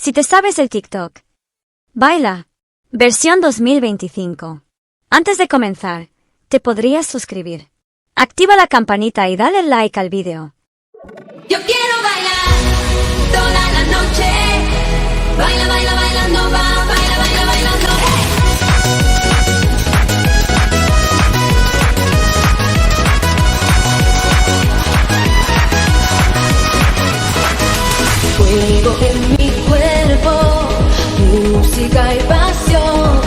Si te sabes el TikTok. Baila. Versión 2025. Antes de comenzar, te podrías suscribir. Activa la campanita y dale like al video. Yo quiero bailar toda la noche. Baila, baila, bailando, va, baila, baila, bailando. Fuego en mi cuerpo, música y pasión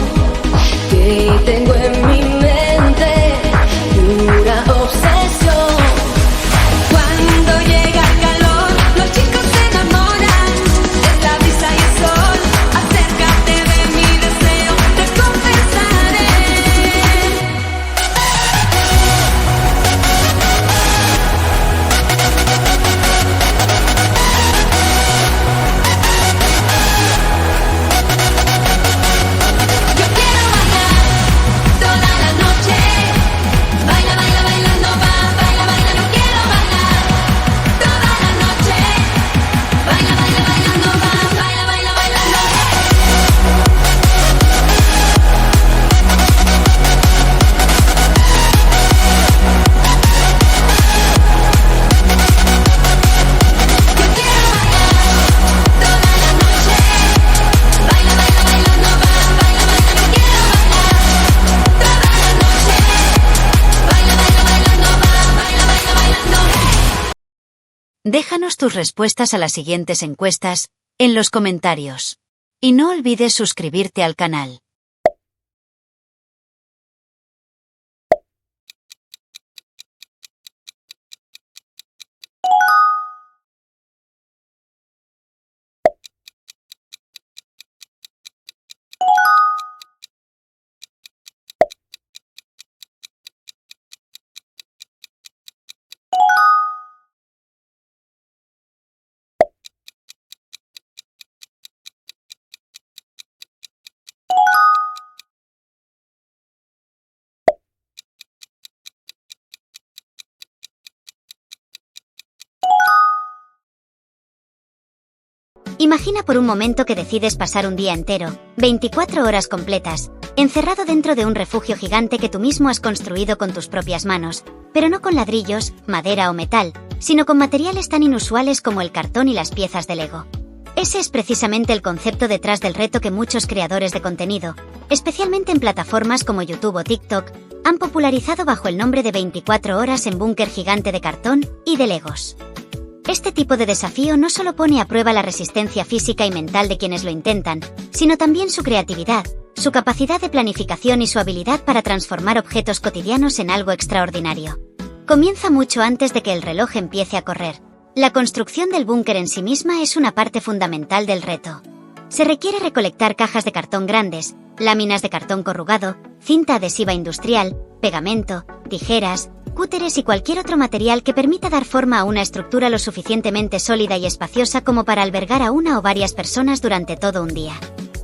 que tengo en mi mente, pura obsesión. Cuando llega el calor, los chicos se enamoran, es la brisa y el sol. Acércate de mi deseo, te confesaré. Yo quiero bailar toda la noche. Baila, baila, bailando, va, baila, baila. Yo quiero bailar toda la noche. Baila, baila, bailando, va, baila, baila, bailando. Yo quiero bailar toda la noche. Baila, baila, bailando, va, baila, baila. Yo quiero bailar toda la noche. Baila, baila, bailando, va, baila, baila, bailando. Déjanos tus respuestas a las siguientes encuestas en los comentarios. Y no olvides suscribirte al canal. Imagina por un momento que decides pasar un día entero, 24 horas completas, encerrado dentro de un refugio gigante que tú mismo has construido con tus propias manos, pero no con ladrillos, madera o metal, sino con materiales tan inusuales como el cartón y las piezas de Lego. Ese es precisamente el concepto detrás del reto que muchos creadores de contenido, especialmente en plataformas como YouTube o TikTok, han popularizado bajo el nombre de 24 horas en búnker gigante de cartón y de Legos. Este tipo de desafío no solo pone a prueba la resistencia física y mental de quienes lo intentan, sino también su creatividad, su capacidad de planificación y su habilidad para transformar objetos cotidianos en algo extraordinario. Comienza mucho antes de que el reloj empiece a correr. La construcción del búnker en sí misma es una parte fundamental del reto. Se requiere recolectar cajas de cartón grandes, láminas de cartón corrugado, cinta adhesiva industrial, pegamento, tijeras, cúteres y cualquier otro material que permita dar forma a una estructura lo suficientemente sólida y espaciosa como para albergar a una o varias personas durante todo un día.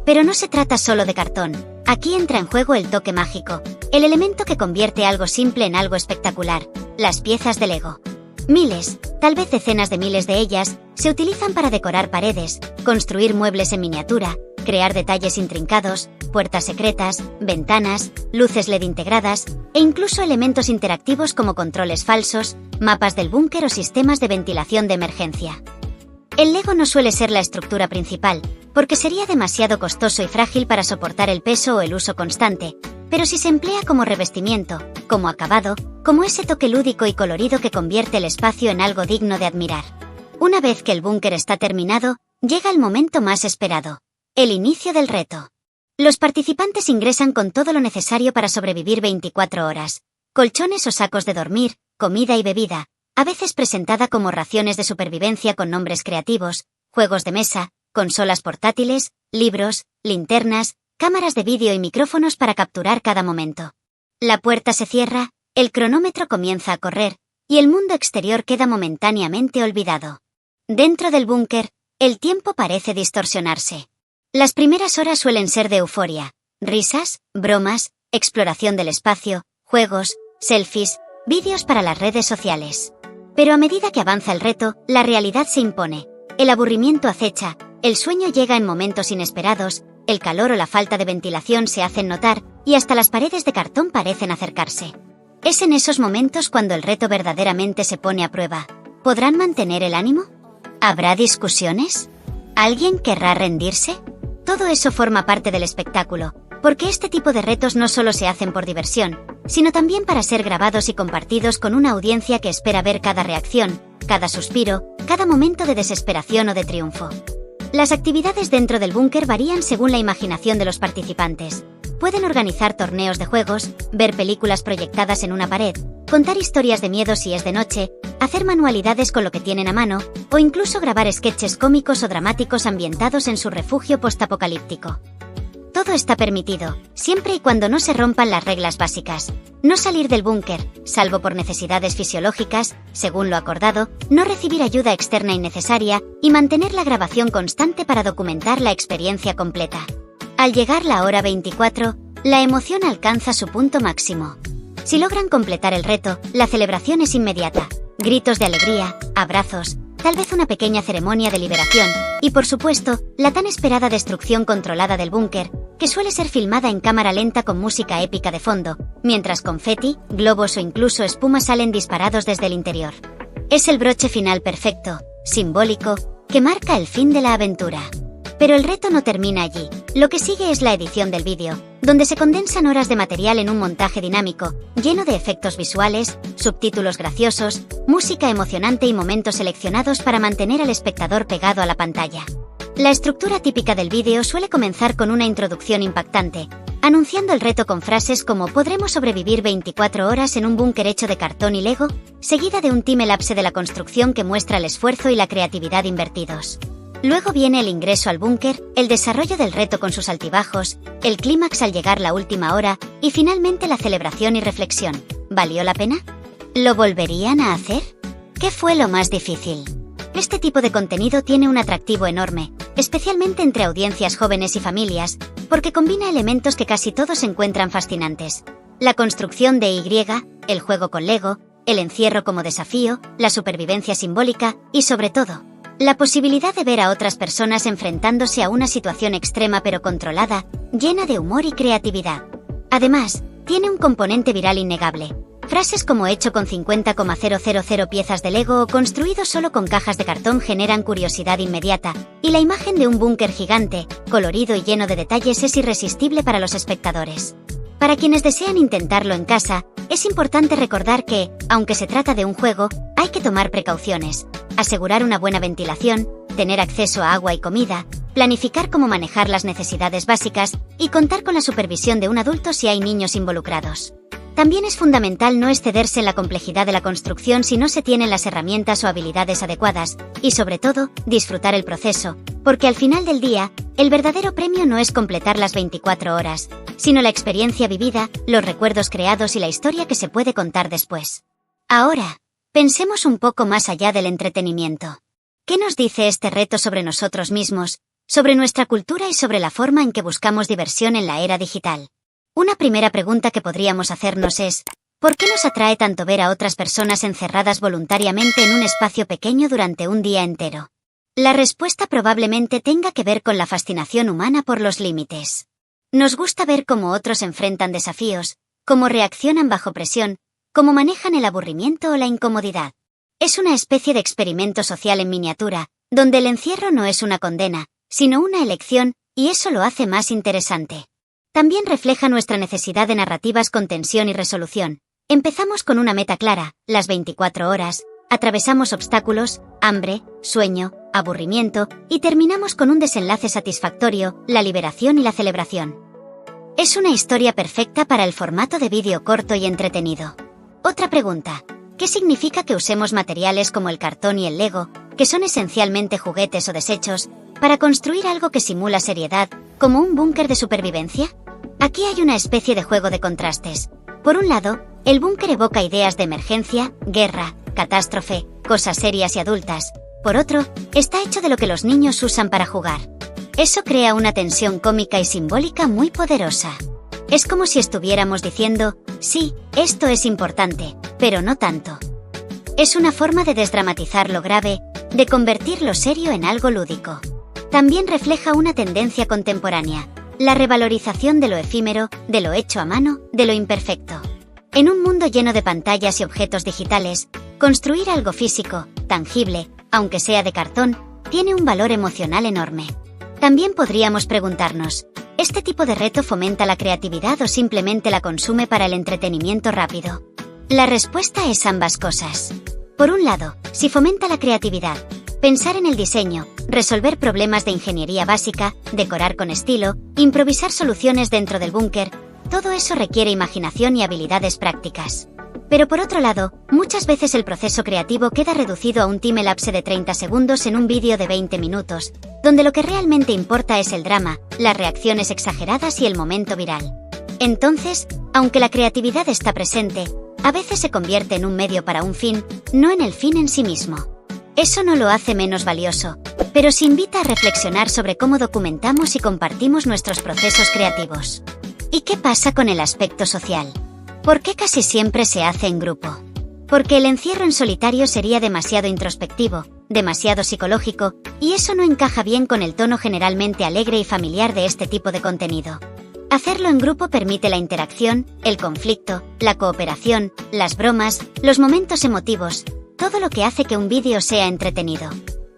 Pero no se trata solo de cartón. Aquí entra en juego el toque mágico, el elemento que convierte algo simple en algo espectacular, las piezas de Lego. Miles, tal vez decenas de miles de ellas, se utilizan para decorar paredes, construir muebles en miniatura, crear detalles intrincados, puertas secretas, ventanas, luces LED integradas, e incluso elementos interactivos como controles falsos, mapas del búnker o sistemas de ventilación de emergencia. El Lego no suele ser la estructura principal, porque sería demasiado costoso y frágil para soportar el peso o el uso constante, pero si se emplea como revestimiento, como acabado, como ese toque lúdico y colorido que convierte el espacio en algo digno de admirar. Una vez que el búnker está terminado, llega el momento más esperado, el inicio del reto. Los participantes ingresan con todo lo necesario para sobrevivir 24 horas. Colchones o sacos de dormir, comida y bebida, a veces presentada como raciones de supervivencia con nombres creativos, juegos de mesa, consolas portátiles, libros, linternas, cámaras de vídeo y micrófonos para capturar cada momento. La puerta se cierra, el cronómetro comienza a correr, y el mundo exterior queda momentáneamente olvidado. Dentro del búnker, el tiempo parece distorsionarse. Las primeras horas suelen ser de euforia, risas, bromas, exploración del espacio, juegos, selfies, vídeos para las redes sociales. Pero a medida que avanza el reto, la realidad se impone. El aburrimiento acecha, El sueño llega en momentos inesperados, el calor o la falta de ventilación se hacen notar, y hasta las paredes de cartón parecen acercarse. Es en esos momentos cuando el reto verdaderamente se pone a prueba. ¿Podrán mantener el ánimo? ¿Habrá discusiones? ¿Alguien querrá rendirse? Todo eso forma parte del espectáculo, porque este tipo de retos no solo se hacen por diversión, sino también para ser grabados y compartidos con una audiencia que espera ver cada reacción, cada suspiro, cada momento de desesperación o de triunfo. Las actividades dentro del búnker varían según la imaginación de los participantes. Pueden organizar torneos de juegos, ver películas proyectadas en una pared, contar historias de miedo si es de noche, hacer manualidades con lo que tienen a mano, o incluso grabar sketches cómicos o dramáticos ambientados en su refugio postapocalíptico. Todo está permitido, siempre y cuando no se rompan las reglas básicas. No salir del búnker, salvo por necesidades fisiológicas, según lo acordado, no recibir ayuda externa innecesaria y mantener la grabación constante para documentar la experiencia completa. Al llegar la hora 24, la emoción alcanza su punto máximo. Si logran completar el reto, la celebración es inmediata. Gritos de alegría, abrazos, tal vez una pequeña ceremonia de liberación, y por supuesto, la tan esperada destrucción controlada del búnker, que suele ser filmada en cámara lenta con música épica de fondo, mientras confeti, globos o incluso espuma salen disparados desde el interior. Es el broche final perfecto, simbólico, que marca el fin de la aventura. Pero el reto no termina allí. Lo que sigue es la edición del vídeo, donde se condensan horas de material en un montaje dinámico, lleno de efectos visuales, subtítulos graciosos, música emocionante y momentos seleccionados para mantener al espectador pegado a la pantalla. La estructura típica del vídeo suele comenzar con una introducción impactante, anunciando el reto con frases como «Podremos sobrevivir 24 horas en un búnker hecho de cartón y Lego», seguida de un time-lapse de la construcción que muestra el esfuerzo y la creatividad invertidos. Luego viene el ingreso al búnker, el desarrollo del reto con sus altibajos, el clímax al llegar la última hora y finalmente la celebración y reflexión. ¿Valió la pena? ¿Lo volverían a hacer? ¿Qué fue lo más difícil? Este tipo de contenido tiene un atractivo enorme, especialmente entre audiencias jóvenes y familias, porque combina elementos que casi todos encuentran fascinantes. La construcción de Y, el juego con Lego, el encierro como desafío, la supervivencia simbólica y, sobre todo, la posibilidad de ver a otras personas enfrentándose a una situación extrema pero controlada, llena de humor y creatividad. Además, tiene un componente viral innegable. Frases como hecho con 50,000 piezas de Lego o construido solo con cajas de cartón generan curiosidad inmediata, y la imagen de un búnker gigante, colorido y lleno de detalles es irresistible para los espectadores. Para quienes desean intentarlo en casa, es importante recordar que, aunque se trata de un juego, hay que tomar precauciones, asegurar una buena ventilación, tener acceso a agua y comida, planificar cómo manejar las necesidades básicas y contar con la supervisión de un adulto si hay niños involucrados. También es fundamental no excederse en la complejidad de la construcción si no se tienen las herramientas o habilidades adecuadas, y sobre todo, disfrutar el proceso, porque al final del día, el verdadero premio no es completar las 24 horas, sino la experiencia vivida, los recuerdos creados y la historia que se puede contar después. Ahora, pensemos un poco más allá del entretenimiento. ¿Qué nos dice este reto sobre nosotros mismos, sobre nuestra cultura y sobre la forma en que buscamos diversión en la era digital? Una primera pregunta que podríamos hacernos es, ¿por qué nos atrae tanto ver a otras personas encerradas voluntariamente en un espacio pequeño durante un día entero? La respuesta probablemente tenga que ver con la fascinación humana por los límites. Nos gusta ver cómo otros enfrentan desafíos, cómo reaccionan bajo presión, cómo manejan el aburrimiento o la incomodidad. Es una especie de experimento social en miniatura, donde el encierro no es una condena, sino una elección, y eso lo hace más interesante. También refleja nuestra necesidad de narrativas con tensión y resolución. Empezamos con una meta clara, las 24 horas, atravesamos obstáculos, hambre, sueño, aburrimiento, y terminamos con un desenlace satisfactorio, la liberación y la celebración. Es una historia perfecta para el formato de vídeo corto y entretenido. Otra pregunta, ¿qué significa que usemos materiales como el cartón y el Lego, que son esencialmente juguetes o desechos, para construir algo que simula seriedad, como un búnker de supervivencia? Aquí hay una especie de juego de contrastes. Por un lado, el búnker evoca ideas de emergencia, guerra, catástrofe, cosas serias y adultas. Por otro, está hecho de lo que los niños usan para jugar. Eso crea una tensión cómica y simbólica muy poderosa. Es como si estuviéramos diciendo, sí, esto es importante, pero no tanto. Es una forma de desdramatizar lo grave, de convertir lo serio en algo lúdico. También refleja una tendencia contemporánea, la revalorización de lo efímero, de lo hecho a mano, de lo imperfecto. En un mundo lleno de pantallas y objetos digitales, construir algo físico, tangible, aunque sea de cartón, tiene un valor emocional enorme. También podríamos preguntarnos, ¿este tipo de reto fomenta la creatividad o simplemente la consume para el entretenimiento rápido? La respuesta es ambas cosas. Por un lado, si fomenta la creatividad, pensar en el diseño, resolver problemas de ingeniería básica, decorar con estilo, improvisar soluciones dentro del búnker, todo eso requiere imaginación y habilidades prácticas. Pero por otro lado, muchas veces el proceso creativo queda reducido a un timelapse de 30 segundos en un vídeo de 20 minutos, donde lo que realmente importa es el drama, las reacciones exageradas y el momento viral. Entonces, aunque la creatividad está presente, a veces se convierte en un medio para un fin, no en el fin en sí mismo. Eso no lo hace menos valioso, pero se invita a reflexionar sobre cómo documentamos y compartimos nuestros procesos creativos. ¿Y qué pasa con el aspecto social? ¿Por qué casi siempre se hace en grupo? Porque el encierro en solitario sería demasiado introspectivo, demasiado psicológico, y eso no encaja bien con el tono generalmente alegre y familiar de este tipo de contenido. Hacerlo en grupo permite la interacción, el conflicto, la cooperación, las bromas, los momentos emotivos, todo lo que hace que un vídeo sea entretenido.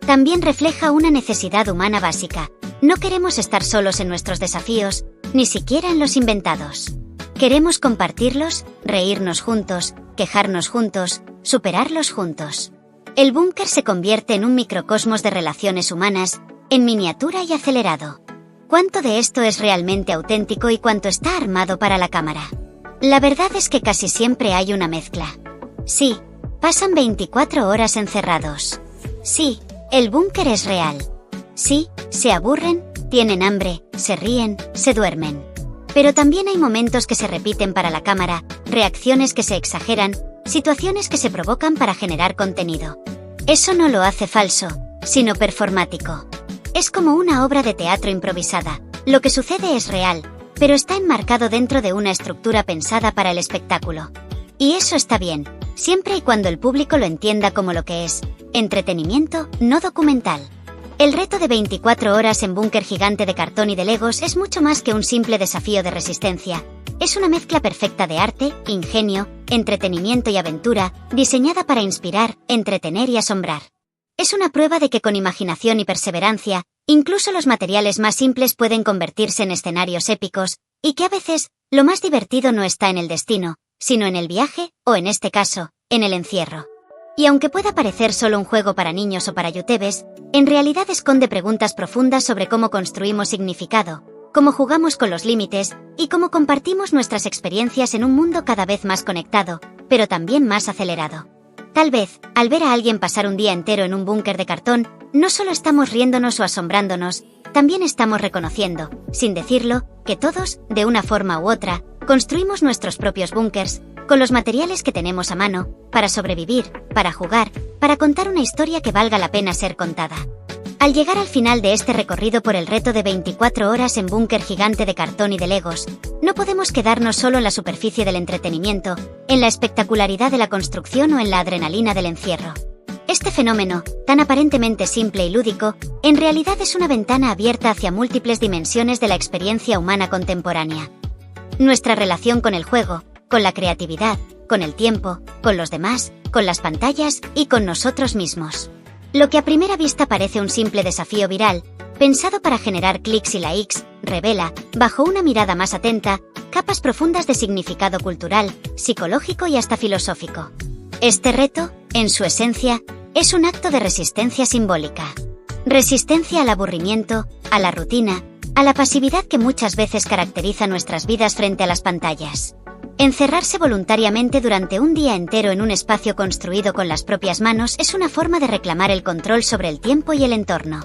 También refleja una necesidad humana básica. No queremos estar solos en nuestros desafíos, ni siquiera en los inventados. Queremos compartirlos, reírnos juntos, quejarnos juntos, superarlos juntos. El búnker se convierte en un microcosmos de relaciones humanas, en miniatura y acelerado. ¿Cuánto de esto es realmente auténtico y cuánto está armado para la cámara? La verdad es que casi siempre hay una mezcla. Sí, pasan 24 horas encerrados. Sí, el búnker es real. Sí, se aburren, tienen hambre, se ríen, se duermen. Pero también hay momentos que se repiten para la cámara, reacciones que se exageran, situaciones que se provocan para generar contenido. Eso no lo hace falso, sino performático. Es como una obra de teatro improvisada. Lo que sucede es real, pero está enmarcado dentro de una estructura pensada para el espectáculo. Y eso está bien, siempre y cuando el público lo entienda como lo que es, entretenimiento, no documental. El reto de 24 horas en búnker gigante de cartón y de Legos es mucho más que un simple desafío de resistencia. Es una mezcla perfecta de arte, ingenio, entretenimiento y aventura, diseñada para inspirar, entretener y asombrar. Es una prueba de que con imaginación y perseverancia, incluso los materiales más simples pueden convertirse en escenarios épicos, y que a veces, lo más divertido no está en el destino, sino en el viaje, o en este caso, en el encierro. Y aunque pueda parecer solo un juego para niños o para youtubers, en realidad esconde preguntas profundas sobre cómo construimos significado, cómo jugamos con los límites, y cómo compartimos nuestras experiencias en un mundo cada vez más conectado, pero también más acelerado. Tal vez, al ver a alguien pasar un día entero en un búnker de cartón, no solo estamos riéndonos o asombrándonos, también estamos reconociendo, sin decirlo, que todos, de una forma u otra, construimos nuestros propios búnkers, con los materiales que tenemos a mano, para sobrevivir, para jugar, para contar una historia que valga la pena ser contada. Al llegar al final de este recorrido por el reto de 24 horas en búnker gigante de cartón y de Legos, no podemos quedarnos solo en la superficie del entretenimiento, en la espectacularidad de la construcción o en la adrenalina del encierro. Este fenómeno, tan aparentemente simple y lúdico, en realidad es una ventana abierta hacia múltiples dimensiones de la experiencia humana contemporánea. Nuestra relación con el juego, con la creatividad, con el tiempo, con los demás, con las pantallas y con nosotros mismos. Lo que a primera vista parece un simple desafío viral, pensado para generar clics y likes, revela, bajo una mirada más atenta, capas profundas de significado cultural, psicológico y hasta filosófico. Este reto, en su esencia, es un acto de resistencia simbólica. Resistencia al aburrimiento, a la rutina, a la pasividad que muchas veces caracteriza nuestras vidas frente a las pantallas. Encerrarse voluntariamente durante un día entero en un espacio construido con las propias manos es una forma de reclamar el control sobre el tiempo y el entorno.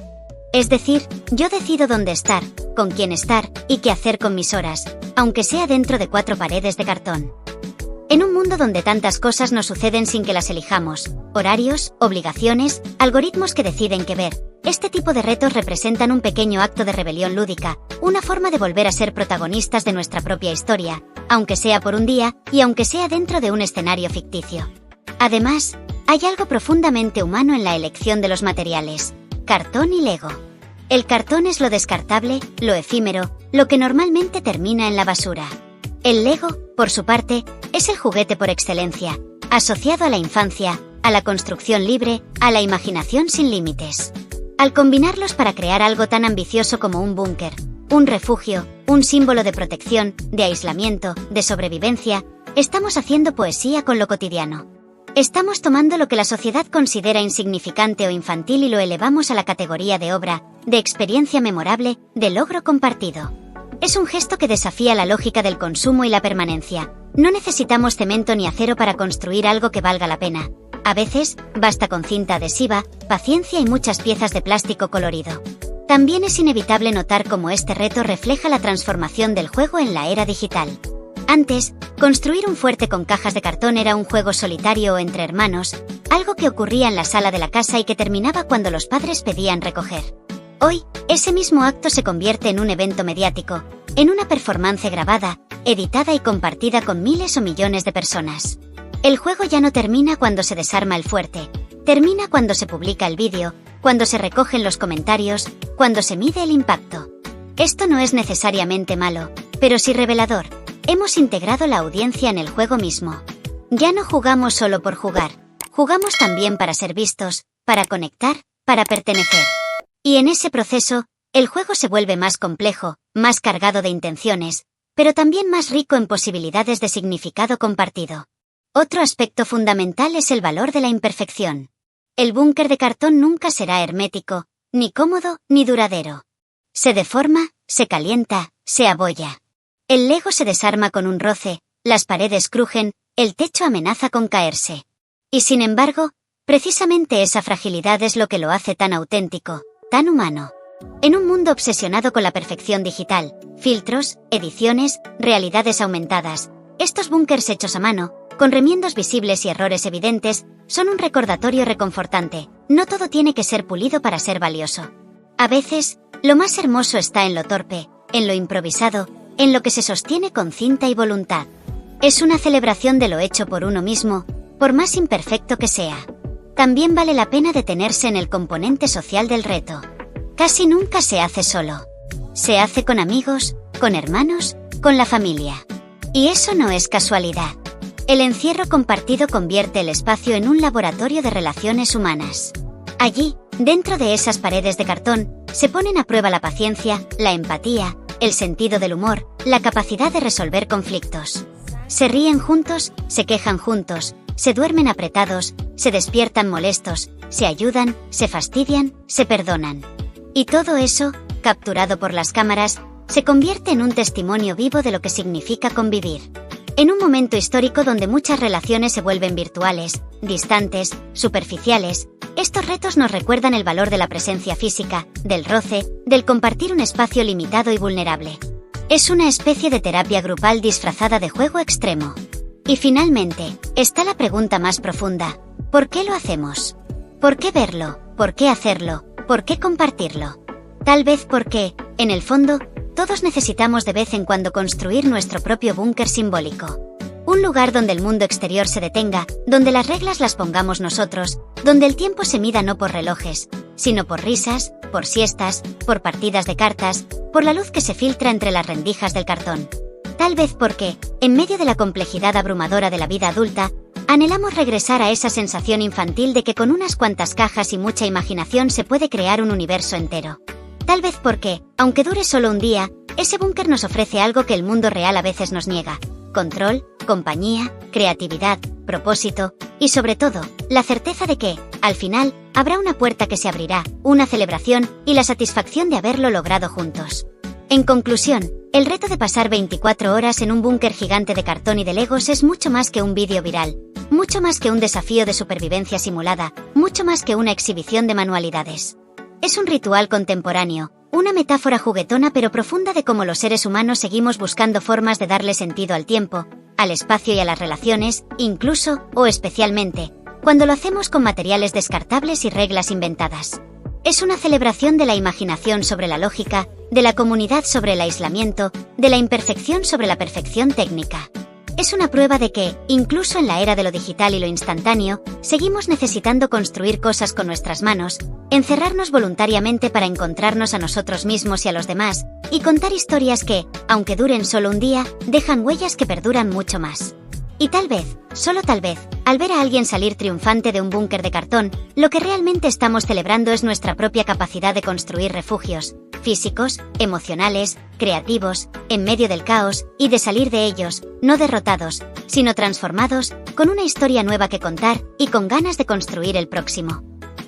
Es decir, yo decido dónde estar, con quién estar y qué hacer con mis horas, aunque sea dentro de 4 paredes de cartón. En un mundo donde tantas cosas nos suceden sin que las elijamos, horarios, obligaciones, algoritmos que deciden qué ver, este tipo de retos representan un pequeño acto de rebelión lúdica, una forma de volver a ser protagonistas de nuestra propia historia, aunque sea por un día y aunque sea dentro de un escenario ficticio. Además, hay algo profundamente humano en la elección de los materiales, cartón y Lego. El cartón es lo descartable, lo efímero, lo que normalmente termina en la basura. El Lego, por su parte, es el juguete por excelencia, asociado a la infancia, a la construcción libre, a la imaginación sin límites. Al combinarlos para crear algo tan ambicioso como un búnker, un refugio, un símbolo de protección, de aislamiento, de sobrevivencia, estamos haciendo poesía con lo cotidiano. Estamos tomando lo que la sociedad considera insignificante o infantil y lo elevamos a la categoría de obra, de experiencia memorable, de logro compartido. Es un gesto que desafía la lógica del consumo y la permanencia. No necesitamos cemento ni acero para construir algo que valga la pena. A veces, basta con cinta adhesiva, paciencia y muchas piezas de plástico colorido. También es inevitable notar cómo este reto refleja la transformación del juego en la era digital. Antes, construir un fuerte con cajas de cartón era un juego solitario o entre hermanos, algo que ocurría en la sala de la casa y que terminaba cuando los padres pedían recoger. Hoy, ese mismo acto se convierte en un evento mediático, en una performance grabada, editada y compartida con miles o millones de personas. El juego ya no termina cuando se desarma el fuerte, termina cuando se publica el vídeo, cuando se recogen los comentarios, cuando se mide el impacto. Esto no es necesariamente malo, pero sí revelador. Hemos integrado la audiencia en el juego mismo. Ya no jugamos solo por jugar, jugamos también para ser vistos, para conectar, para pertenecer. Y en ese proceso, el juego se vuelve más complejo, más cargado de intenciones, pero también más rico en posibilidades de significado compartido. Otro aspecto fundamental es el valor de la imperfección. El búnker de cartón nunca será hermético, ni cómodo, ni duradero. Se deforma, se calienta, se abolla. El Lego se desarma con un roce, las paredes crujen, el techo amenaza con caerse. Y sin embargo, precisamente esa fragilidad es lo que lo hace tan auténtico, tan humano. En un mundo obsesionado con la perfección digital, filtros, ediciones, realidades aumentadas, estos búnkers hechos a mano, con remiendos visibles y errores evidentes, son un recordatorio reconfortante. No todo tiene que ser pulido para ser valioso. A veces, lo más hermoso está en lo torpe, en lo improvisado, en lo que se sostiene con cinta y voluntad. Es una celebración de lo hecho por uno mismo, por más imperfecto que sea. También vale la pena detenerse en el componente social del reto. Casi nunca se hace solo. Se hace con amigos, con hermanos, con la familia. Y eso no es casualidad. El encierro compartido convierte el espacio en un laboratorio de relaciones humanas. Allí, dentro de esas paredes de cartón, se ponen a prueba la paciencia, la empatía, el sentido del humor, la capacidad de resolver conflictos. Se ríen juntos, se quejan juntos, se duermen apretados, se despiertan molestos, se ayudan, se fastidian, se perdonan. Y todo eso, capturado por las cámaras, se convierte en un testimonio vivo de lo que significa convivir. En un momento histórico donde muchas relaciones se vuelven virtuales, distantes, superficiales, estos retos nos recuerdan el valor de la presencia física, del roce, del compartir un espacio limitado y vulnerable. Es una especie de terapia grupal disfrazada de juego extremo. Y finalmente, está la pregunta más profunda: ¿por qué lo hacemos? ¿Por qué verlo? ¿Por qué hacerlo? ¿Por qué compartirlo? Tal vez porque, en el fondo, todos necesitamos de vez en cuando construir nuestro propio búnker simbólico. Un lugar donde el mundo exterior se detenga, donde las reglas las pongamos nosotros, donde el tiempo se mida no por relojes, sino por risas, por siestas, por partidas de cartas, por la luz que se filtra entre las rendijas del cartón. Tal vez porque, en medio de la complejidad abrumadora de la vida adulta, anhelamos regresar a esa sensación infantil de que con unas cuantas cajas y mucha imaginación se puede crear un universo entero. Tal vez porque, aunque dure solo un día, ese búnker nos ofrece algo que el mundo real a veces nos niega: control, compañía, creatividad, propósito, y sobre todo, la certeza de que, al final, habrá una puerta que se abrirá, una celebración, y la satisfacción de haberlo logrado juntos. En conclusión, el reto de pasar 24 horas en un búnker gigante de cartón y de Legos es mucho más que un vídeo viral, mucho más que un desafío de supervivencia simulada, mucho más que una exhibición de manualidades. Es un ritual contemporáneo, una metáfora juguetona pero profunda de cómo los seres humanos seguimos buscando formas de darle sentido al tiempo, al espacio y a las relaciones, incluso, o especialmente, cuando lo hacemos con materiales descartables y reglas inventadas. Es una celebración de la imaginación sobre la lógica, de la comunidad sobre el aislamiento, de la imperfección sobre la perfección técnica. Es una prueba de que, incluso en la era de lo digital y lo instantáneo, seguimos necesitando construir cosas con nuestras manos, encerrarnos voluntariamente para encontrarnos a nosotros mismos y a los demás, y contar historias que, aunque duren solo un día, dejan huellas que perduran mucho más. Y tal vez, solo tal vez, al ver a alguien salir triunfante de un búnker de cartón, lo que realmente estamos celebrando es nuestra propia capacidad de construir refugios, físicos, emocionales, creativos, en medio del caos, y de salir de ellos, no derrotados, sino transformados, con una historia nueva que contar, y con ganas de construir el próximo.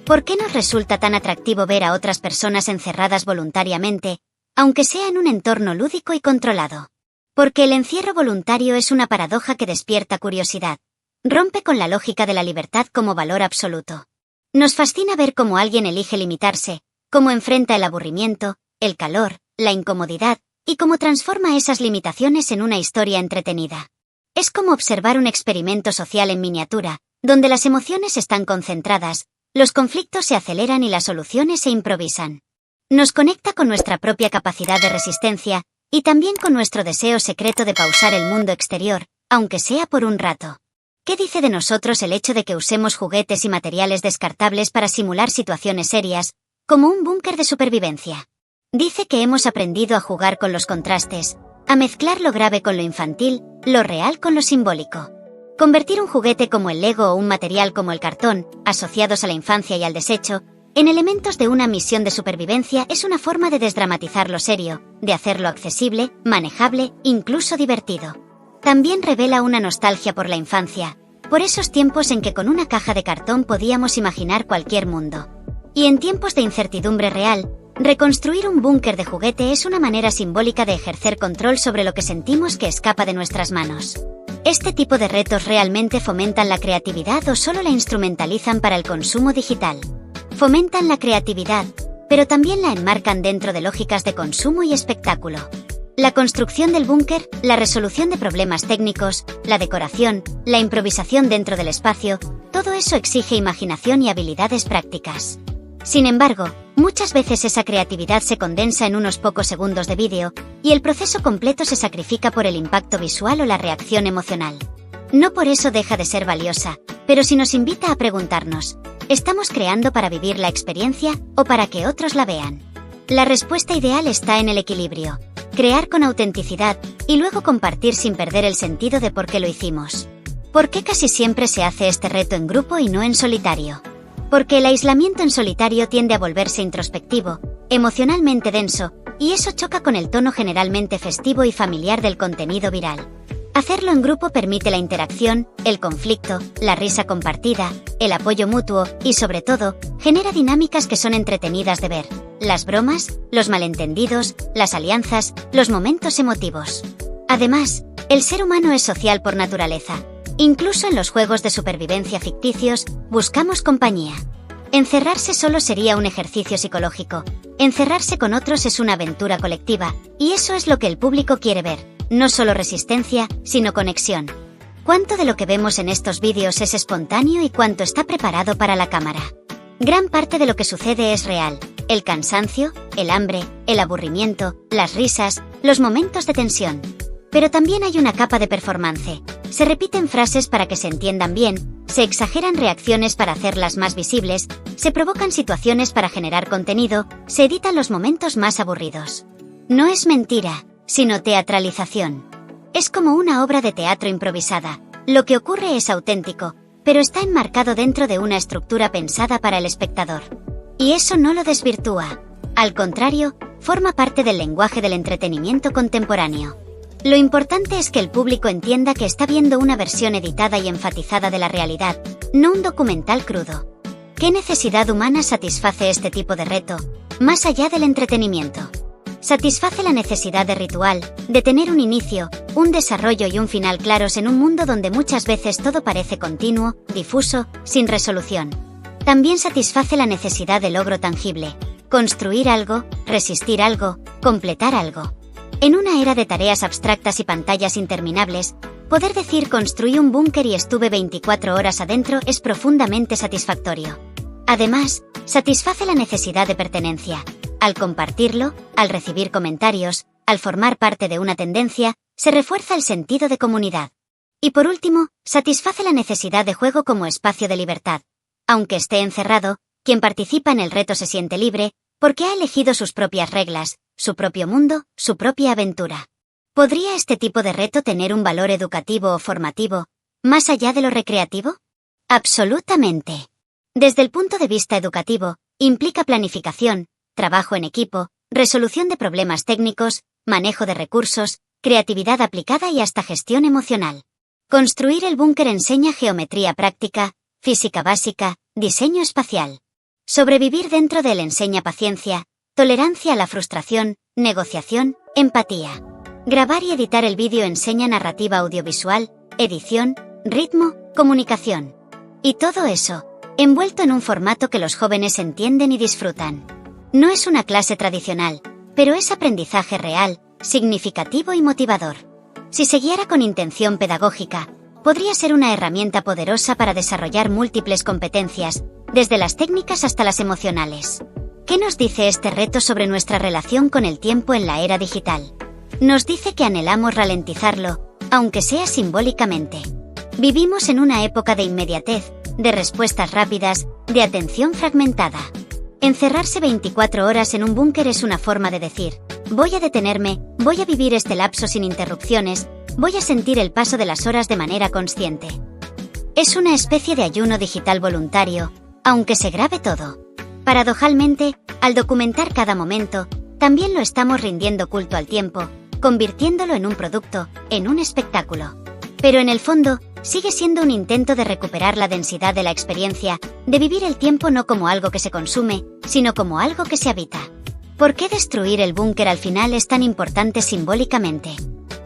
¿Por qué nos resulta tan atractivo ver a otras personas encerradas voluntariamente, aunque sea en un entorno lúdico y controlado? Porque el encierro voluntario es una paradoja que despierta curiosidad. Rompe con la lógica de la libertad como valor absoluto. Nos fascina ver cómo alguien elige limitarse, cómo enfrenta el aburrimiento, el calor, la incomodidad, y cómo transforma esas limitaciones en una historia entretenida. Es como observar un experimento social en miniatura, donde las emociones están concentradas, los conflictos se aceleran y las soluciones se improvisan. Nos conecta con nuestra propia capacidad de resistencia, y también con nuestro deseo secreto de pausar el mundo exterior, aunque sea por un rato. ¿Qué dice de nosotros el hecho de que usemos juguetes y materiales descartables para simular situaciones serias, como un búnker de supervivencia? Dice que hemos aprendido a jugar con los contrastes, a mezclar lo grave con lo infantil, lo real con lo simbólico. Convertir un juguete como el Lego o un material como el cartón, asociados a la infancia y al desecho, en elementos de una misión de supervivencia es una forma de desdramatizar lo serio, de hacerlo accesible, manejable, incluso divertido. También revela una nostalgia por la infancia, por esos tiempos en que con una caja de cartón podíamos imaginar cualquier mundo. Y en tiempos de incertidumbre real, reconstruir un búnker de juguete es una manera simbólica de ejercer control sobre lo que sentimos que escapa de nuestras manos. ¿Este tipo de retos realmente fomentan la creatividad o solo la instrumentalizan para el consumo digital? Fomentan la creatividad, pero también la enmarcan dentro de lógicas de consumo y espectáculo. La construcción del búnker, la resolución de problemas técnicos, la decoración, la improvisación dentro del espacio, todo eso exige imaginación y habilidades prácticas. Sin embargo, muchas veces esa creatividad se condensa en unos pocos segundos de vídeo, y el proceso completo se sacrifica por el impacto visual o la reacción emocional. No por eso deja de ser valiosa, pero sí nos invita a preguntarnos, ¿estamos creando para vivir la experiencia o para que otros la vean? La respuesta ideal está en el equilibrio. Crear con autenticidad y luego compartir sin perder el sentido de por qué lo hicimos. ¿Por qué casi siempre se hace este reto en grupo y no en solitario? Porque el aislamiento en solitario tiende a volverse introspectivo, emocionalmente denso, y eso choca con el tono generalmente festivo y familiar del contenido viral. Hacerlo en grupo permite la interacción, el conflicto, la risa compartida, el apoyo mutuo y, sobre todo, genera dinámicas que son entretenidas de ver. Las bromas, los malentendidos, las alianzas, los momentos emotivos. Además, el ser humano es social por naturaleza. Incluso en los juegos de supervivencia ficticios, buscamos compañía. Encerrarse solo sería un ejercicio psicológico. Encerrarse con otros es una aventura colectiva, y eso es lo que el público quiere ver. No solo resistencia, sino conexión. ¿Cuánto de lo que vemos en estos vídeos es espontáneo y cuánto está preparado para la cámara? Gran parte de lo que sucede es real. El cansancio, el hambre, el aburrimiento, las risas, los momentos de tensión. Pero también hay una capa de performance. Se repiten frases para que se entiendan bien, se exageran reacciones para hacerlas más visibles, se provocan situaciones para generar contenido, se editan los momentos más aburridos. No es mentira, sino teatralización. Es como una obra de teatro improvisada. Lo que ocurre es auténtico, pero está enmarcado dentro de una estructura pensada para el espectador. Y eso no lo desvirtúa. Al contrario, forma parte del lenguaje del entretenimiento contemporáneo. Lo importante es que el público entienda que está viendo una versión editada y enfatizada de la realidad, no un documental crudo. ¿Qué necesidad humana satisface este tipo de reto, más allá del entretenimiento? Satisface la necesidad de ritual, de tener un inicio, un desarrollo y un final claros en un mundo donde muchas veces todo parece continuo, difuso, sin resolución. También satisface la necesidad de logro tangible, construir algo, resistir algo, completar algo. En una era de tareas abstractas y pantallas interminables, poder decir construí un búnker y estuve 24 horas adentro es profundamente satisfactorio. Además, satisface la necesidad de pertenencia. Al compartirlo, al recibir comentarios, al formar parte de una tendencia, se refuerza el sentido de comunidad. Y por último, satisface la necesidad de juego como espacio de libertad. Aunque esté encerrado, quien participa en el reto se siente libre, porque ha elegido sus propias reglas, su propio mundo, su propia aventura. ¿Podría este tipo de reto tener un valor educativo o formativo, más allá de lo recreativo? Absolutamente. Desde el punto de vista educativo, implica planificación, trabajo en equipo, resolución de problemas técnicos, manejo de recursos, creatividad aplicada y hasta gestión emocional. Construir el búnker enseña geometría práctica, física básica, diseño espacial. Sobrevivir dentro de él enseña paciencia, tolerancia a la frustración, negociación, empatía. Grabar y editar el vídeo enseña narrativa audiovisual, edición, ritmo, comunicación. Y todo eso, envuelto en un formato que los jóvenes entienden y disfrutan. No es una clase tradicional, pero es aprendizaje real, significativo y motivador. Si se guiara con intención pedagógica, podría ser una herramienta poderosa para desarrollar múltiples competencias, desde las técnicas hasta las emocionales. ¿Qué nos dice este reto sobre nuestra relación con el tiempo en la era digital? Nos dice que anhelamos ralentizarlo, aunque sea simbólicamente. Vivimos en una época de inmediatez, de respuestas rápidas, de atención fragmentada. Encerrarse 24 horas en un búnker es una forma de decir, voy a detenerme, voy a vivir este lapso sin interrupciones, voy a sentir el paso de las horas de manera consciente. Es una especie de ayuno digital voluntario, aunque se grabe todo. Paradojalmente, al documentar cada momento, también lo estamos rindiendo culto al tiempo, convirtiéndolo en un producto, en un espectáculo. Pero en el fondo, sigue siendo un intento de recuperar la densidad de la experiencia, de vivir el tiempo no como algo que se consume, sino como algo que se habita. ¿Por qué destruir el búnker al final es tan importante simbólicamente?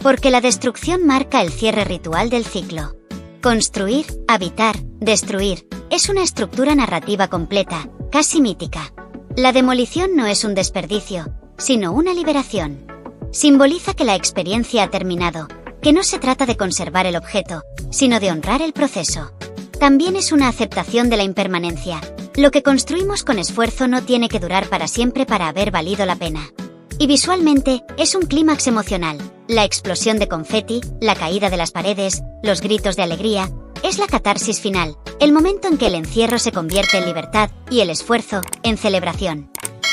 Porque la destrucción marca el cierre ritual del ciclo. Construir, habitar, destruir, es una estructura narrativa completa, casi mítica. La demolición no es un desperdicio, sino una liberación. Simboliza que la experiencia ha terminado, que no se trata de conservar el objeto, sino de honrar el proceso. También es una aceptación de la impermanencia. Lo que construimos con esfuerzo no tiene que durar para siempre para haber valido la pena. Y visualmente, es un clímax emocional. La explosión de confeti, la caída de las paredes, los gritos de alegría, es la catarsis final, el momento en que el encierro se convierte en libertad y el esfuerzo, en celebración.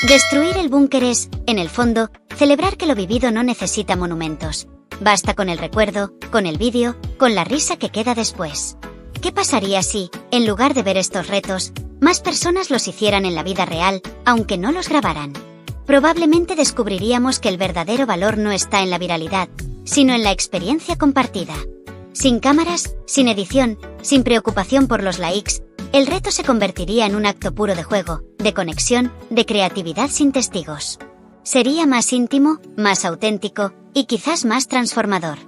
Destruir el búnker es, en el fondo, celebrar que lo vivido no necesita monumentos. Basta con el recuerdo, con el vídeo, con la risa que queda después. ¿Qué pasaría si, en lugar de ver estos retos, más personas los hicieran en la vida real, aunque no los grabaran? Probablemente descubriríamos que el verdadero valor no está en la viralidad, sino en la experiencia compartida. Sin cámaras, sin edición, sin preocupación por los likes, el reto se convertiría en un acto puro de juego, de conexión, de creatividad sin testigos. Sería más íntimo, más auténtico, y quizás más transformador.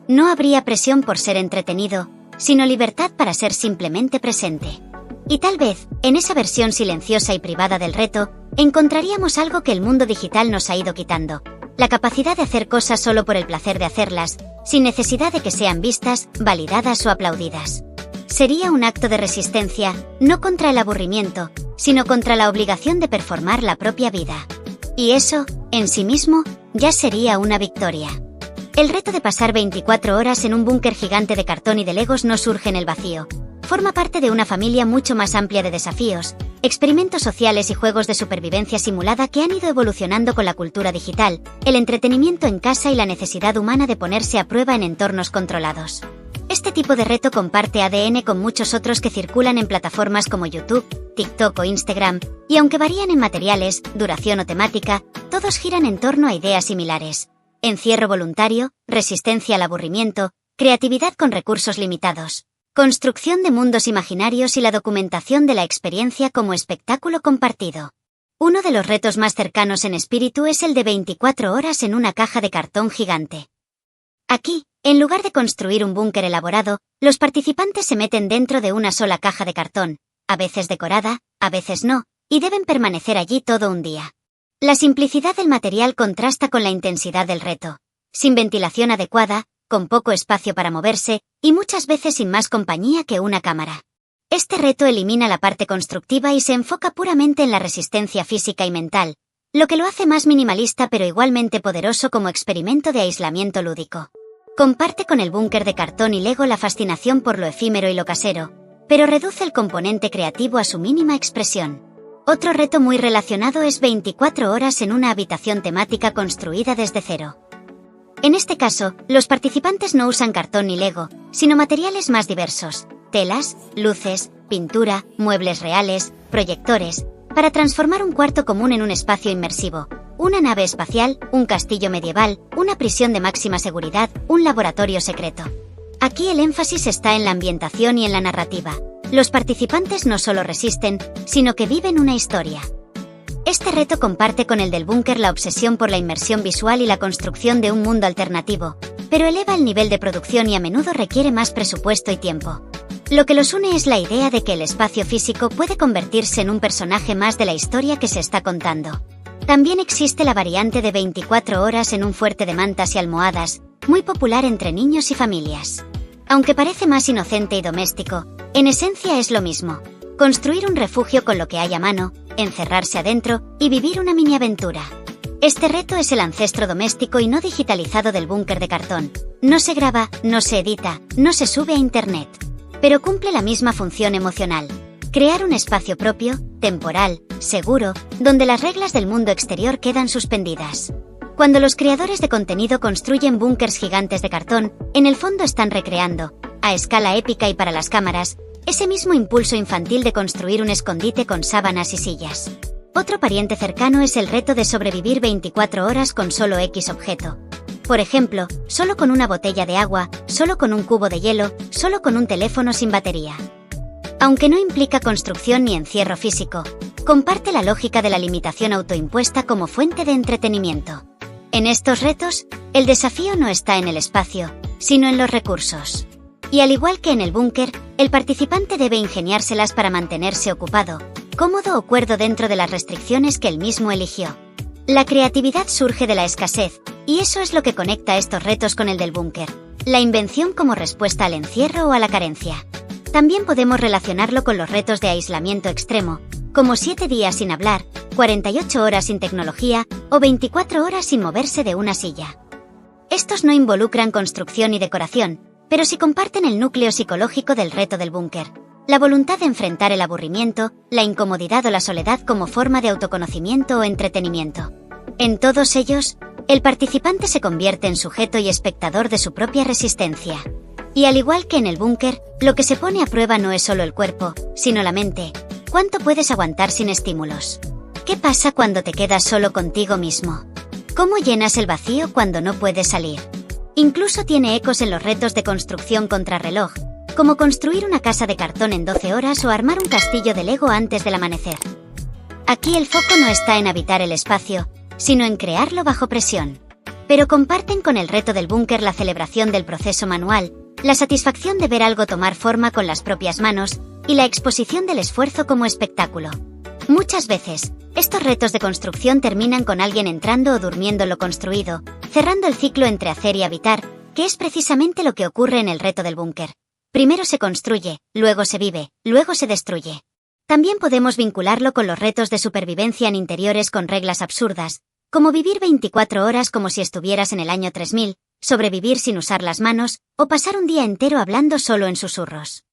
No habría presión por ser entretenido, sino libertad para ser simplemente presente. Y tal vez, en esa versión silenciosa y privada del reto, encontraríamos algo que el mundo digital nos ha ido quitando: la capacidad de hacer cosas solo por el placer de hacerlas, sin necesidad de que sean vistas, validadas o aplaudidas. Sería un acto de resistencia, no contra el aburrimiento, sino contra la obligación de performar la propia vida. Y eso, en sí mismo, ya sería una victoria. El reto de pasar 24 horas en un búnker gigante de cartón y de legos no surge en el vacío. Forma parte de una familia mucho más amplia de desafíos, experimentos sociales y juegos de supervivencia simulada que han ido evolucionando con la cultura digital, el entretenimiento en casa y la necesidad humana de ponerse a prueba en entornos controlados. Este tipo de reto comparte ADN con muchos otros que circulan en plataformas como YouTube, TikTok o Instagram, y aunque varían en materiales, duración o temática, todos giran en torno a ideas similares: encierro voluntario, resistencia al aburrimiento, creatividad con recursos limitados, construcción de mundos imaginarios y la documentación de la experiencia como espectáculo compartido. Uno de los retos más cercanos en espíritu es el de 24 horas en una caja de cartón gigante. Aquí, en lugar de construir un búnker elaborado, los participantes se meten dentro de una sola caja de cartón, a veces decorada, a veces no, y deben permanecer allí todo un día. La simplicidad del material contrasta con la intensidad del reto. Sin ventilación adecuada, con poco espacio para moverse, y muchas veces sin más compañía que una cámara. Este reto elimina la parte constructiva y se enfoca puramente en la resistencia física y mental, lo que lo hace más minimalista pero igualmente poderoso como experimento de aislamiento lúdico. Comparte con el búnker de cartón y Lego la fascinación por lo efímero y lo casero, pero reduce el componente creativo a su mínima expresión. Otro reto muy relacionado es 24 horas en una habitación temática construida desde cero. En este caso, los participantes no usan cartón ni Lego, sino materiales más diversos, telas, luces, pintura, muebles reales, proyectores, para transformar un cuarto común en un espacio inmersivo, una nave espacial, un castillo medieval, una prisión de máxima seguridad, un laboratorio secreto. Aquí el énfasis está en la ambientación y en la narrativa. Los participantes no solo resisten, sino que viven una historia. Este reto comparte con el del búnker la obsesión por la inmersión visual y la construcción de un mundo alternativo, pero eleva el nivel de producción y a menudo requiere más presupuesto y tiempo. Lo que los une es la idea de que el espacio físico puede convertirse en un personaje más de la historia que se está contando. También existe la variante de 24 horas en un fuerte de mantas y almohadas, muy popular entre niños y familias. Aunque parece más inocente y doméstico, en esencia es lo mismo. Construir un refugio con lo que hay a mano, encerrarse adentro y vivir una mini aventura. Este reto es el ancestro doméstico y no digitalizado del búnker de cartón. No se graba, no se edita, no se sube a internet. Pero cumple la misma función emocional. Crear un espacio propio, temporal, seguro, donde las reglas del mundo exterior quedan suspendidas. Cuando los creadores de contenido construyen búnkers gigantes de cartón, en el fondo están recreando, a escala épica y para las cámaras, ese mismo impulso infantil de construir un escondite con sábanas y sillas. Otro pariente cercano es el reto de sobrevivir 24 horas con solo X objeto. Por ejemplo, solo con una botella de agua, solo con un cubo de hielo, solo con un teléfono sin batería. Aunque no implica construcción ni encierro físico, comparte la lógica de la limitación autoimpuesta como fuente de entretenimiento. En estos retos, el desafío no está en el espacio, sino en los recursos. Y al igual que en el búnker, el participante debe ingeniárselas para mantenerse ocupado, cómodo o cuerdo dentro de las restricciones que él mismo eligió. La creatividad surge de la escasez, y eso es lo que conecta estos retos con el del búnker, la invención como respuesta al encierro o a la carencia. También podemos relacionarlo con los retos de aislamiento extremo, como 7 días sin hablar, 48 horas sin tecnología o 24 horas sin moverse de una silla. Estos no involucran construcción y decoración, pero sí comparten el núcleo psicológico del reto del búnker, la voluntad de enfrentar el aburrimiento, la incomodidad o la soledad como forma de autoconocimiento o entretenimiento. En todos ellos, el participante se convierte en sujeto y espectador de su propia resistencia. Y al igual que en el búnker, lo que se pone a prueba no es solo el cuerpo, sino la mente. ¿Cuánto puedes aguantar sin estímulos? ¿Qué pasa cuando te quedas solo contigo mismo? ¿Cómo llenas el vacío cuando no puedes salir? Incluso tiene ecos en los retos de construcción contrarreloj, como construir una casa de cartón en 12 horas o armar un castillo de Lego antes del amanecer. Aquí el foco no está en habitar el espacio, sino en crearlo bajo presión. Pero comparten con el reto del búnker la celebración del proceso manual, la satisfacción de ver algo tomar forma con las propias manos y la exposición del esfuerzo como espectáculo. Muchas veces, estos retos de construcción terminan con alguien entrando o durmiendo lo construido, cerrando el ciclo entre hacer y habitar, que es precisamente lo que ocurre en el reto del búnker. Primero se construye, luego se vive, luego se destruye. También podemos vincularlo con los retos de supervivencia en interiores con reglas absurdas, como vivir 24 horas como si estuvieras en el año 3000, sobrevivir sin usar las manos, o pasar un día entero hablando solo en susurros.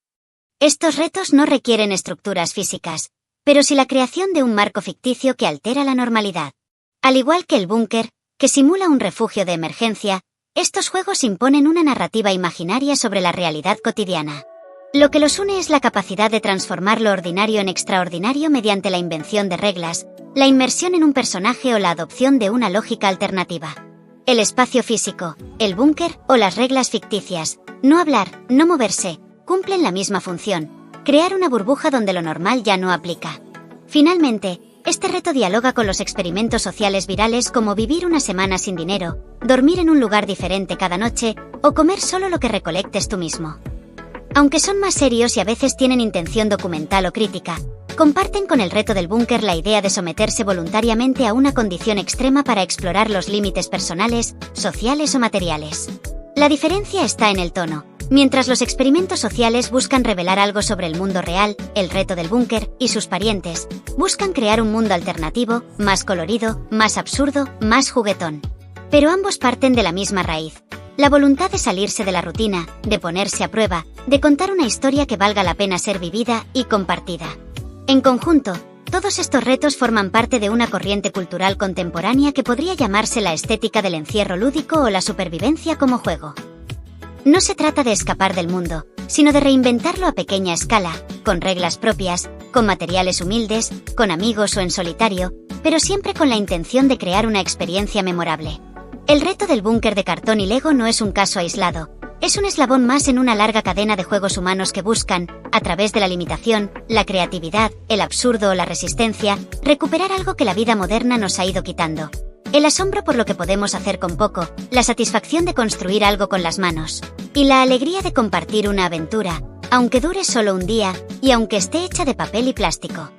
Estos retos no requieren estructuras físicas, pero sí la creación de un marco ficticio que altera la normalidad. Al igual que el búnker, que simula un refugio de emergencia, estos juegos imponen una narrativa imaginaria sobre la realidad cotidiana. Lo que los une es la capacidad de transformar lo ordinario en extraordinario mediante la invención de reglas, la inmersión en un personaje o la adopción de una lógica alternativa. El espacio físico, el búnker o las reglas ficticias, no hablar, no moverse, cumplen la misma función: crear una burbuja donde lo normal ya no aplica. Finalmente, este reto dialoga con los experimentos sociales virales como vivir una semana sin dinero, dormir en un lugar diferente cada noche, o comer solo lo que recolectes tú mismo. Aunque son más serios y a veces tienen intención documental o crítica, comparten con el reto del búnker la idea de someterse voluntariamente a una condición extrema para explorar los límites personales, sociales o materiales. La diferencia está en el tono. Mientras los experimentos sociales buscan revelar algo sobre el mundo real, el reto del búnker y sus parientes buscan crear un mundo alternativo, más colorido, más absurdo, más juguetón. Pero ambos parten de la misma raíz: La voluntad de salirse de la rutina, de ponerse a prueba, de contar una historia que valga la pena ser vivida y compartida. En conjunto, todos estos retos forman parte de una corriente cultural contemporánea que podría llamarse la estética del encierro lúdico o la supervivencia como juego. No se trata de escapar del mundo, sino de reinventarlo a pequeña escala, con reglas propias, con materiales humildes, con amigos o en solitario, pero siempre con la intención de crear una experiencia memorable. El reto del búnker de cartón y Lego no es un caso aislado, es un eslabón más en una larga cadena de juegos humanos que buscan, a través de la limitación, la creatividad, el absurdo o la resistencia, recuperar algo que la vida moderna nos ha ido quitando. El asombro por lo que podemos hacer con poco, la satisfacción de construir algo con las manos, y la alegría de compartir una aventura, aunque dure solo un día, y aunque esté hecha de papel y plástico.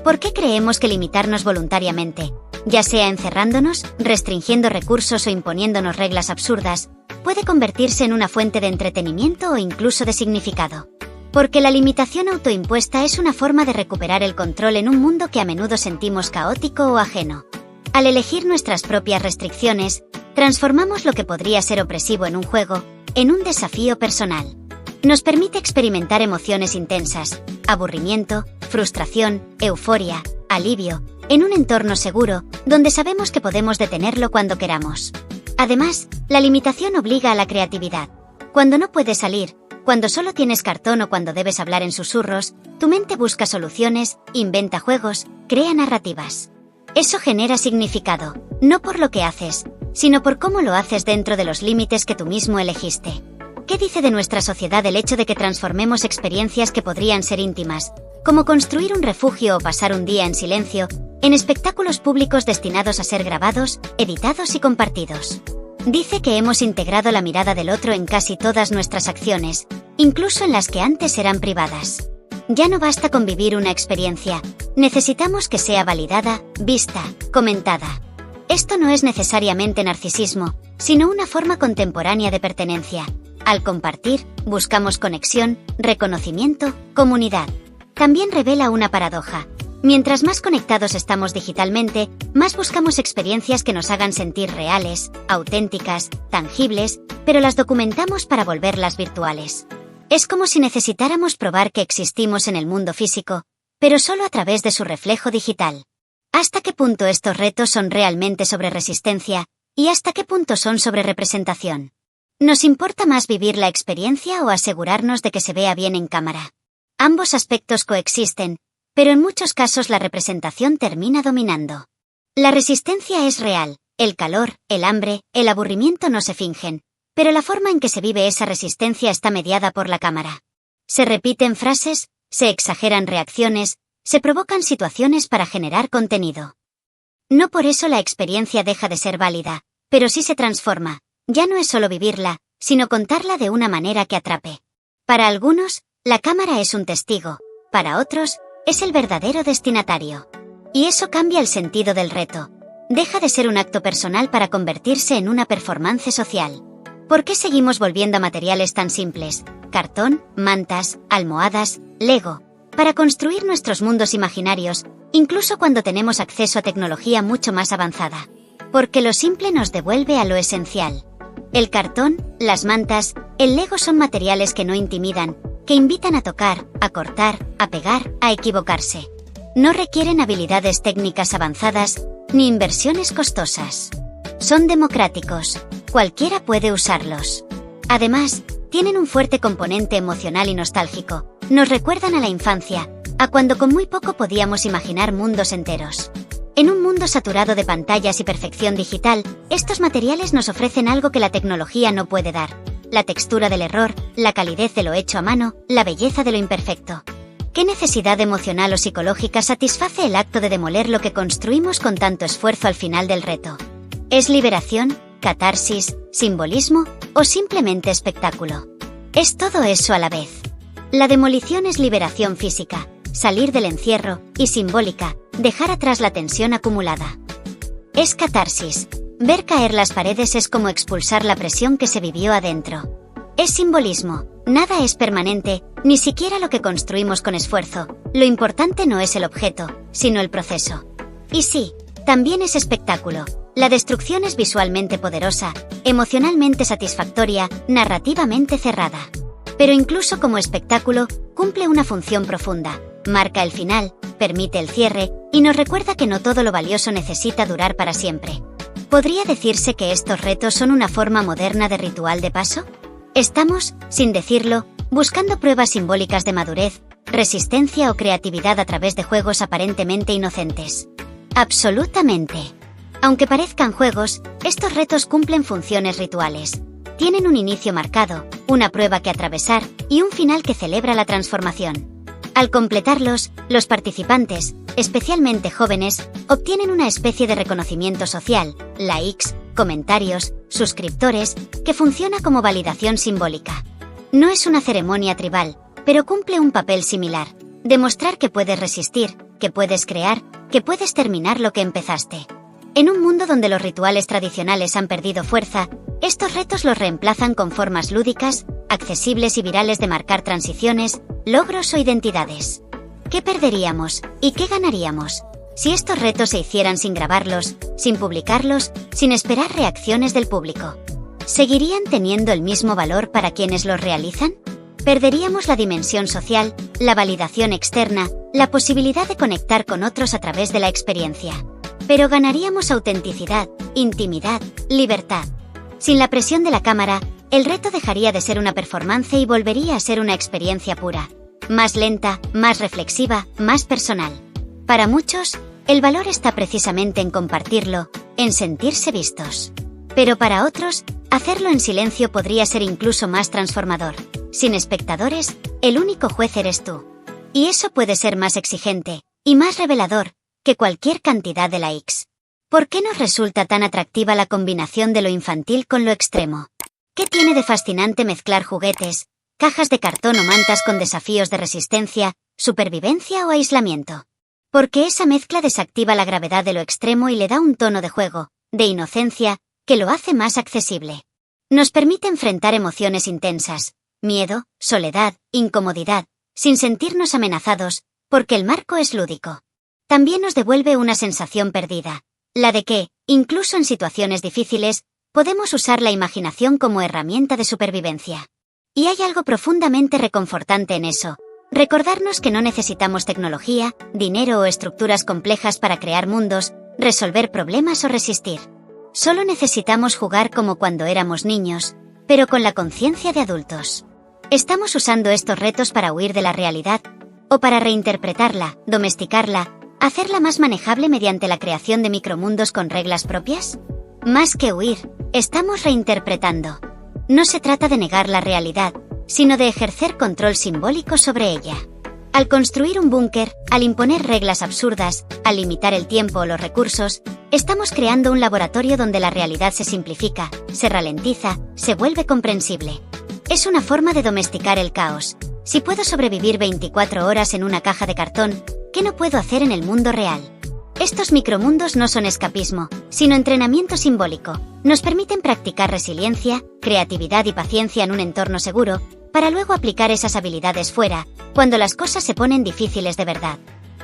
¿Por qué creemos que limitarnos voluntariamente, ya sea encerrándonos, restringiendo recursos o imponiéndonos reglas absurdas, puede convertirse en una fuente de entretenimiento o incluso de significado? Porque la limitación autoimpuesta es una forma de recuperar el control en un mundo que a menudo sentimos caótico o ajeno. Al elegir nuestras propias restricciones, transformamos lo que podría ser opresivo en un juego, en un desafío personal. Nos permite experimentar emociones intensas, aburrimiento, frustración, euforia, alivio, en un entorno seguro, donde sabemos que podemos detenerlo cuando queramos. Además, la limitación obliga a la creatividad. Cuando no puedes salir, cuando solo tienes cartón o cuando debes hablar en susurros, tu mente busca soluciones, inventa juegos, crea narrativas. Eso genera significado, no por lo que haces, sino por cómo lo haces dentro de los límites que tú mismo elegiste. ¿Qué dice de nuestra sociedad el hecho de que transformemos experiencias que podrían ser íntimas, como construir un refugio o pasar un día en silencio, en espectáculos públicos destinados a ser grabados, editados y compartidos? Dice que hemos integrado la mirada del otro en casi todas nuestras acciones, incluso en las que antes eran privadas. Ya no basta con vivir una experiencia, necesitamos que sea validada, vista, comentada. Esto no es necesariamente narcisismo, sino una forma contemporánea de pertenencia. Al compartir, buscamos conexión, reconocimiento, comunidad. También revela una paradoja. Mientras más conectados estamos digitalmente, más buscamos experiencias que nos hagan sentir reales, auténticas, tangibles, pero las documentamos para volverlas virtuales. Es como si necesitáramos probar que existimos en el mundo físico, pero solo a través de su reflejo digital. ¿Hasta qué punto estos retos son realmente sobre resistencia, y hasta qué punto son sobre representación? ¿Nos importa más vivir la experiencia o asegurarnos de que se vea bien en cámara? Ambos aspectos coexisten, pero en muchos casos la representación termina dominando. La resistencia es real, el calor, el hambre, el aburrimiento no se fingen, pero la forma en que se vive esa resistencia está mediada por la cámara. Se repiten frases, se exageran reacciones, se provocan situaciones para generar contenido. No por eso la experiencia deja de ser válida, pero sí se transforma. Ya no es solo vivirla, sino contarla de una manera que atrape. Para algunos, la cámara es un testigo, para otros, es el verdadero destinatario. Y eso cambia el sentido del reto. Deja de ser un acto personal para convertirse en una performance social. ¿Por qué seguimos volviendo a materiales tan simples, cartón, mantas, almohadas, Lego, para construir nuestros mundos imaginarios, incluso cuando tenemos acceso a tecnología mucho más avanzada? Porque lo simple nos devuelve a lo esencial. El cartón, las mantas, el Lego son materiales que no intimidan, que invitan a tocar, a cortar, a pegar, a equivocarse. No requieren habilidades técnicas avanzadas, ni inversiones costosas. Son democráticos, cualquiera puede usarlos. Además, tienen un fuerte componente emocional y nostálgico. Nos recuerdan a la infancia, a cuando con muy poco podíamos imaginar mundos enteros. En un mundo saturado de pantallas y perfección digital, estos materiales nos ofrecen algo que la tecnología no puede dar: la textura del error, la calidez de lo hecho a mano, la belleza de lo imperfecto. ¿Qué necesidad emocional o psicológica satisface el acto de demoler lo que construimos con tanto esfuerzo al final del reto? ¿Es liberación, catarsis, simbolismo o simplemente espectáculo? Es todo eso a la vez. La demolición es liberación física, salir del encierro, y simbólica, dejar atrás la tensión acumulada. Es catarsis. Ver caer las paredes es como expulsar la presión que se vivió adentro. Es simbolismo. Nada es permanente, ni siquiera lo que construimos con esfuerzo. Lo importante no es el objeto, sino el proceso. Y sí, también es espectáculo. La destrucción es visualmente poderosa, emocionalmente satisfactoria, narrativamente cerrada. Pero incluso como espectáculo, cumple una función profunda. Marca el final, permite el cierre, y nos recuerda que no todo lo valioso necesita durar para siempre. ¿Podría decirse que estos retos son una forma moderna de ritual de paso? Estamos, sin decirlo, buscando pruebas simbólicas de madurez, resistencia o creatividad a través de juegos aparentemente inocentes. Absolutamente. Aunque parezcan juegos, estos retos cumplen funciones rituales. Tienen un inicio marcado, una prueba que atravesar y un final que celebra la transformación. Al completarlos, los participantes, especialmente jóvenes, obtienen una especie de reconocimiento social, likes, comentarios, suscriptores, que funciona como validación simbólica. No es una ceremonia tribal, pero cumple un papel similar: demostrar que puedes resistir, que puedes crear, que puedes terminar lo que empezaste. En un mundo donde los rituales tradicionales han perdido fuerza, estos retos los reemplazan con formas lúdicas, accesibles y virales de marcar transiciones, logros o identidades. ¿Qué perderíamos y qué ganaríamos si estos retos se hicieran sin grabarlos, sin publicarlos, sin esperar reacciones del público? ¿Seguirían teniendo el mismo valor para quienes los realizan? Perderíamos la dimensión social, la validación externa, la posibilidad de conectar con otros a través de la experiencia. Pero ganaríamos autenticidad, intimidad, libertad. Sin la presión de la cámara, el reto dejaría de ser una performance y volvería a ser una experiencia pura. Más lenta, más reflexiva, más personal. Para muchos, el valor está precisamente en compartirlo, en sentirse vistos. Pero para otros, hacerlo en silencio podría ser incluso más transformador. Sin espectadores, el único juez eres tú. Y eso puede ser más exigente, y más revelador, que cualquier cantidad de likes. ¿Por qué nos resulta tan atractiva la combinación de lo infantil con lo extremo? ¿Qué tiene de fascinante mezclar juguetes, cajas de cartón o mantas con desafíos de resistencia, supervivencia o aislamiento? Porque esa mezcla desactiva la gravedad de lo extremo y le da un tono de juego, de inocencia, que lo hace más accesible. Nos permite enfrentar emociones intensas, miedo, soledad, incomodidad, sin sentirnos amenazados, porque el marco es lúdico. También nos devuelve una sensación perdida, la de que, incluso en situaciones difíciles, podemos usar la imaginación como herramienta de supervivencia. Y hay algo profundamente reconfortante en eso: recordarnos que no necesitamos tecnología, dinero o estructuras complejas para crear mundos, resolver problemas o resistir. Solo necesitamos jugar como cuando éramos niños, pero con la conciencia de adultos. ¿Estamos usando estos retos para huir de la realidad? ¿O para reinterpretarla, domesticarla, hacerla más manejable mediante la creación de micromundos con reglas propias? Más que huir, estamos reinterpretando. No se trata de negar la realidad, sino de ejercer control simbólico sobre ella. Al construir un búnker, al imponer reglas absurdas, al limitar el tiempo o los recursos, estamos creando un laboratorio donde la realidad se simplifica, se ralentiza, se vuelve comprensible. Es una forma de domesticar el caos. Si puedo sobrevivir 24 horas en una caja de cartón, ¿qué no puedo hacer en el mundo real? Estos micromundos no son escapismo, sino entrenamiento simbólico. Nos permiten practicar resiliencia, creatividad y paciencia en un entorno seguro, para luego aplicar esas habilidades fuera, cuando las cosas se ponen difíciles de verdad.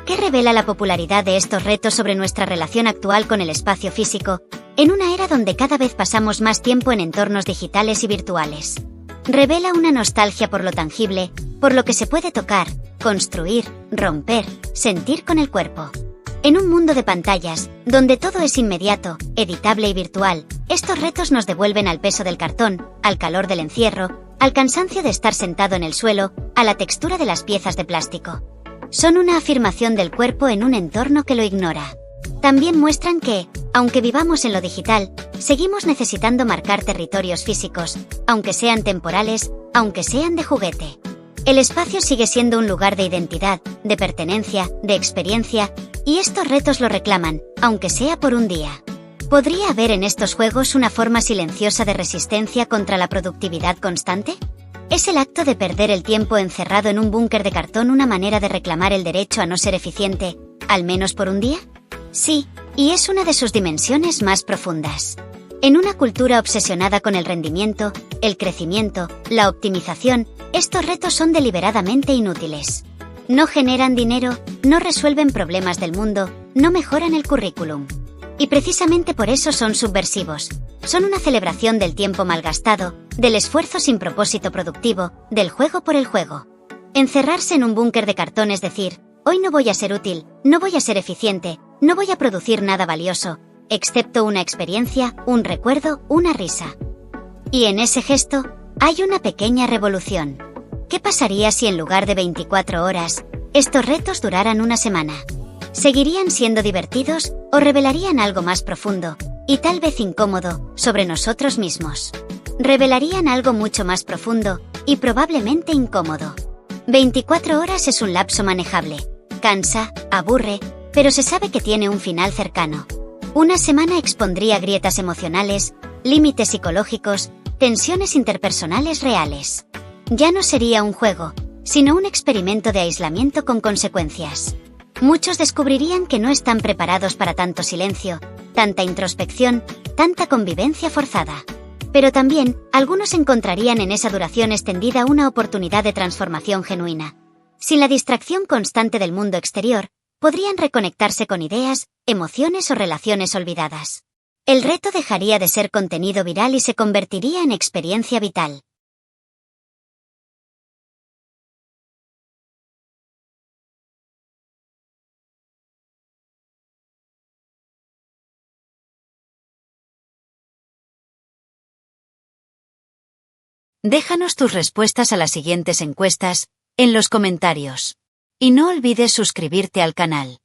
¿Qué revela la popularidad de estos retos sobre nuestra relación actual con el espacio físico, en una era donde cada vez pasamos más tiempo en entornos digitales y virtuales? Revela una nostalgia por lo tangible, por lo que se puede tocar, construir, romper, sentir con el cuerpo. En un mundo de pantallas, donde todo es inmediato, editable y virtual, estos retos nos devuelven al peso del cartón, al calor del encierro, al cansancio de estar sentado en el suelo, a la textura de las piezas de plástico. Son una afirmación del cuerpo en un entorno que lo ignora. También muestran que, aunque vivamos en lo digital, seguimos necesitando marcar territorios físicos, aunque sean temporales, aunque sean de juguete. El espacio sigue siendo un lugar de identidad, de pertenencia, de experiencia, y estos retos lo reclaman, aunque sea por un día. ¿Podría haber en estos juegos una forma silenciosa de resistencia contra la productividad constante? ¿Es el acto de perder el tiempo encerrado en un búnker de cartón una manera de reclamar el derecho a no ser eficiente, al menos por un día? Sí, y es una de sus dimensiones más profundas. En una cultura obsesionada con el rendimiento, el crecimiento, la optimización, estos retos son deliberadamente inútiles. No generan dinero, no resuelven problemas del mundo, no mejoran el currículum. Y precisamente por eso son subversivos. Son una celebración del tiempo malgastado, del esfuerzo sin propósito productivo, del juego por el juego. Encerrarse en un búnker de cartón es decir, hoy no voy a ser útil, no voy a ser eficiente, no voy a producir nada valioso, excepto una experiencia, un recuerdo, una risa. Y en ese gesto, hay una pequeña revolución. ¿Qué pasaría si en lugar de 24 horas, estos retos duraran una semana? ¿Seguirían siendo divertidos o revelarían algo más profundo, y tal vez incómodo, sobre nosotros mismos? Revelarían algo mucho más profundo, y probablemente incómodo. 24 horas es un lapso manejable. Cansa, aburre, pero se sabe que tiene un final cercano. Una semana expondría grietas emocionales, límites psicológicos, tensiones interpersonales reales. Ya no sería un juego, sino un experimento de aislamiento con consecuencias. Muchos descubrirían que no están preparados para tanto silencio, tanta introspección, tanta convivencia forzada. Pero también, algunos encontrarían en esa duración extendida una oportunidad de transformación genuina. Sin la distracción constante del mundo exterior, podrían reconectarse con ideas, emociones o relaciones olvidadas. El reto dejaría de ser contenido viral y se convertiría en experiencia vital. Déjanos tus respuestas a las siguientes encuestas en los comentarios. Y no olvides suscribirte al canal.